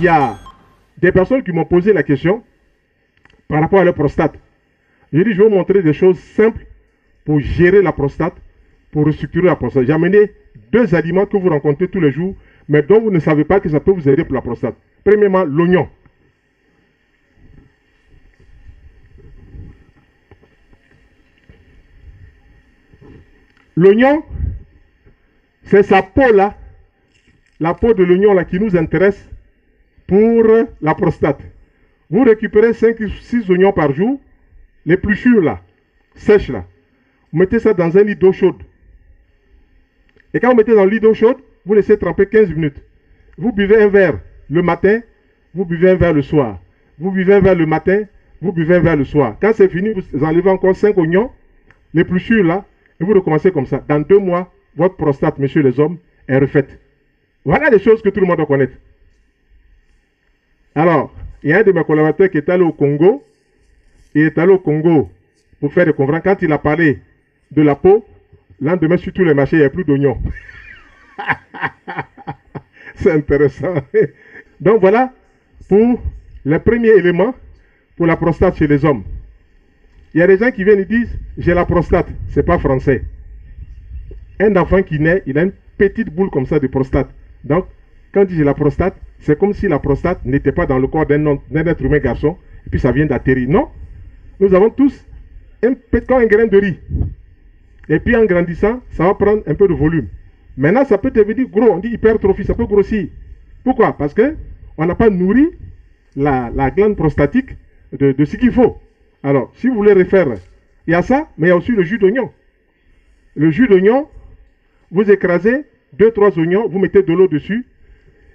il y a des personnes qui m'ont posé la question par rapport à la prostate. J'ai dit, je vais vous montrer des choses simples pour gérer la prostate, pour restructurer la prostate. J'ai amené 2 aliments que vous rencontrez tous les jours, mais dont vous ne savez pas que ça peut vous aider pour la prostate. Premièrement, l'oignon. L'oignon, c'est sa peau là, la peau de l'oignon là qui nous intéresse pour la prostate. Vous récupérez 5 ou 6 oignons par jour, les plus sûrs là, sèches là. Vous mettez ça dans un lit d'eau chaude. Et quand vous mettez dans le lit d'eau chaude, vous laissez tremper 15 minutes. Vous buvez un verre le matin, vous buvez un verre le soir. Vous buvez un verre le matin, vous buvez un verre le soir. Quand c'est fini, vous enlevez encore 5 oignons, les plus sûrs là, et vous recommencez comme ça. Dans 2 mois, votre prostate, messieurs les hommes, est refaite. Voilà des choses que tout le monde doit connaître. Alors, il y a un de mes collaborateurs qui est allé au Congo. Il est allé au Congo pour faire des conférences. Quand il a parlé de la peau, le lendemain, sur tous les marchés, il n'y a plus d'oignons. C'est intéressant. Donc voilà pour le premier élément pour la prostate chez les hommes. Il y a des gens qui viennent et disent, j'ai la prostate. Ce n'est pas français. Un enfant qui naît, il a une petite boule comme ça de prostate. Donc, quand on dit j'ai la prostate, c'est comme si la prostate n'était pas dans le corps d'un être humain garçon, et puis ça vient d'atterrir. Non, nous avons tous un grain de riz. Et puis en grandissant, ça va prendre un peu de volume. Maintenant, ça peut devenir gros, on dit hypertrophie, ça peut grossir. Pourquoi? Parce qu'on n'a pas nourri la glande prostatique de ce qu'il faut. Alors, si vous voulez refaire, il y a ça, mais il y a aussi le jus d'oignon. Le jus d'oignon, vous écrasez 2-3 oignons, vous mettez de l'eau dessus.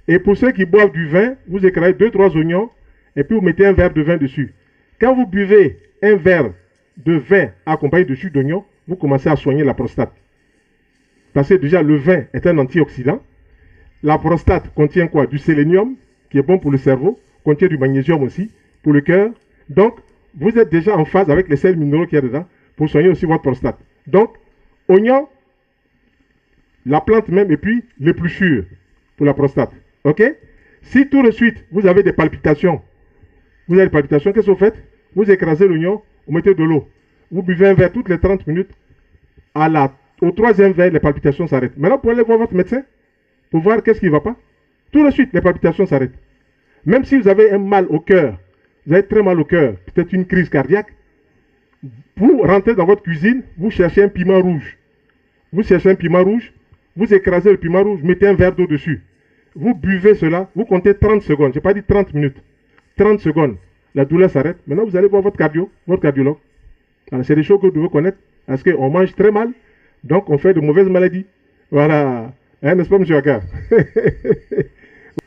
Et pour ceux qui boivent du vin, vous écrasez 2-3 oignons et puis vous mettez un verre de vin dessus. Quand vous buvez un verre de vin accompagné de jus d'oignon, vous commencez à soigner la prostate. Parce que déjà, le vin est un antioxydant. La prostate contient quoi? Du sélénium, qui est bon pour le cerveau, contient du magnésium aussi, pour le cœur. Donc, vous êtes déjà en phase avec les sels minéraux qu'il y a dedans pour soigner aussi votre prostate. Donc, oignon, la plante même, et puis l'épluchure pour la prostate. Ok? Si tout de suite, vous avez des palpitations, qu'est-ce que vous faites? Vous écrasez l'oignon, vous mettez de l'eau. Vous buvez un verre toutes les 30 minutes. Au 3e verre, les palpitations s'arrêtent. Maintenant, vous pouvez aller voir votre médecin pour voir qu'est-ce qui ne va pas. Tout de suite, les palpitations s'arrêtent. Même si vous avez un mal au cœur, vous avez très mal au cœur, peut-être une crise cardiaque, vous rentrez dans votre cuisine, vous cherchez un piment rouge. Vous cherchez un piment rouge, vous écrasez le piment rouge, mettez un verre d'eau dessus. Vous buvez cela, vous comptez 30 secondes. Je n'ai pas dit 30 minutes. 30 secondes. La douleur s'arrête. Maintenant, vous allez voir votre cardiologue. C'est des choses que vous devez connaître. Parce qu'on mange très mal. Donc, on fait de mauvaises maladies. Voilà. Hein, n'est-ce pas, M. Akar?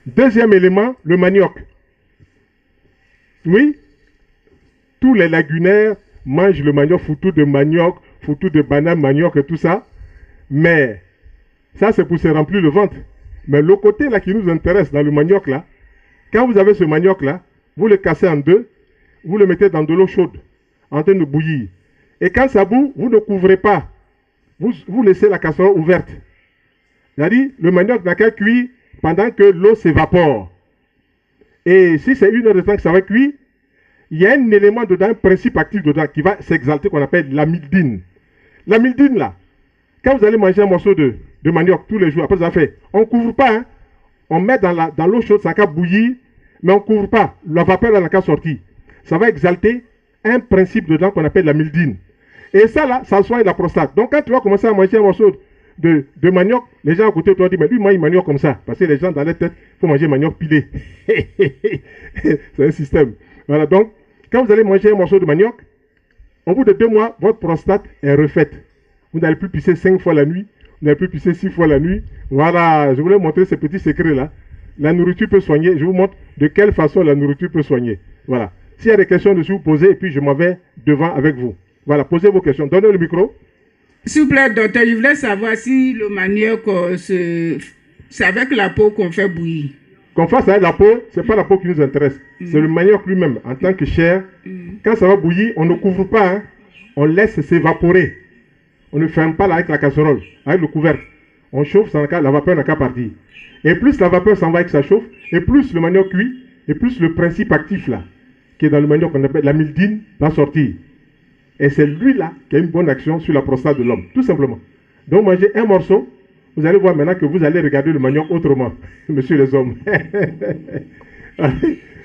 Deuxième élément, le manioc. Oui, tous les lagunaires mangent le manioc, foutu de manioc, foutu de banane, manioc et tout ça. Mais ça, c'est pour se remplir le ventre. Mais le côté là qui nous intéresse dans le manioc là, quand vous avez ce manioc là, vous le cassez en deux, vous le mettez dans de l'eau chaude, en train de bouillir. Et quand ça bout, vous ne couvrez pas. Vous laissez la casserole ouverte. C'est-à-dire, le manioc n'a qu'à cuire pendant que l'eau s'évapore. Et si c'est 1 heure de temps que ça va cuire, il y a un élément dedans, un principe actif dedans qui va s'exalter qu'on appelle l'amylidine. L'amylidine là, quand vous allez manger un morceau de manioc tous les jours, après ça fait, on ne couvre pas, hein. On met dans l'eau chaude, ça va bouillir, mais on ne couvre pas. La vapeur n'a qu'à sortir. Ça va exalter un principe dedans qu'on appelle l'amylidine. Et ça là, ça soigne la prostate. Donc quand tu vas commencer à manger un morceau de manioc, les gens à côté de toi disent, mais lui, mange manioc comme ça. Parce que les gens dans leur tête, il faut manger manioc pilé. C'est un système. Voilà, donc, quand vous allez manger un morceau de manioc, au bout de 2 mois, votre prostate est refaite. Vous n'allez plus pisser 5 fois la nuit, vous n'allez plus pisser 6 fois la nuit. Voilà, je voulais vous montrer ces petits secrets-là. La nourriture peut soigner. Je vous montre de quelle façon la nourriture peut soigner. Voilà. S'il y a des questions dessus, vous posez et puis je m'en vais devant avec vous. Voilà, posez vos questions. Donnez le micro. S'il vous plaît, docteur, je voulais savoir si le manioc, c'est avec la peau qu'on fait bouillir. Qu'on fasse avec la peau, ce n'est pas la peau qui nous intéresse. C'est le manioc lui-même, en tant que chair. Quand ça va bouillir, on ne couvre pas. Hein. On laisse s'évaporer. On ne ferme pas là avec la casserole, avec le couvercle. On chauffe, la vapeur n'a qu'à partir. Et plus la vapeur s'en va et que ça chauffe, et plus le manioc cuit, et plus le principe actif là, qui est dans le manioc qu'on appelle l'amylidine, va sortir. Et c'est lui-là qui a une bonne action sur la prostate de l'homme, tout simplement. Donc mangez un morceau, vous allez voir maintenant que vous allez regarder le manioc autrement, monsieur les hommes.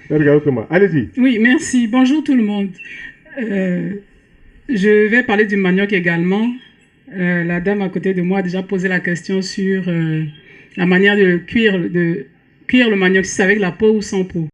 Regardez autrement. Allez-y. Oui, merci. Bonjour tout le monde. Je vais parler du manioc également. La dame à côté de moi a déjà posé la question sur la manière de cuire le manioc, si c'est avec la peau ou sans peau.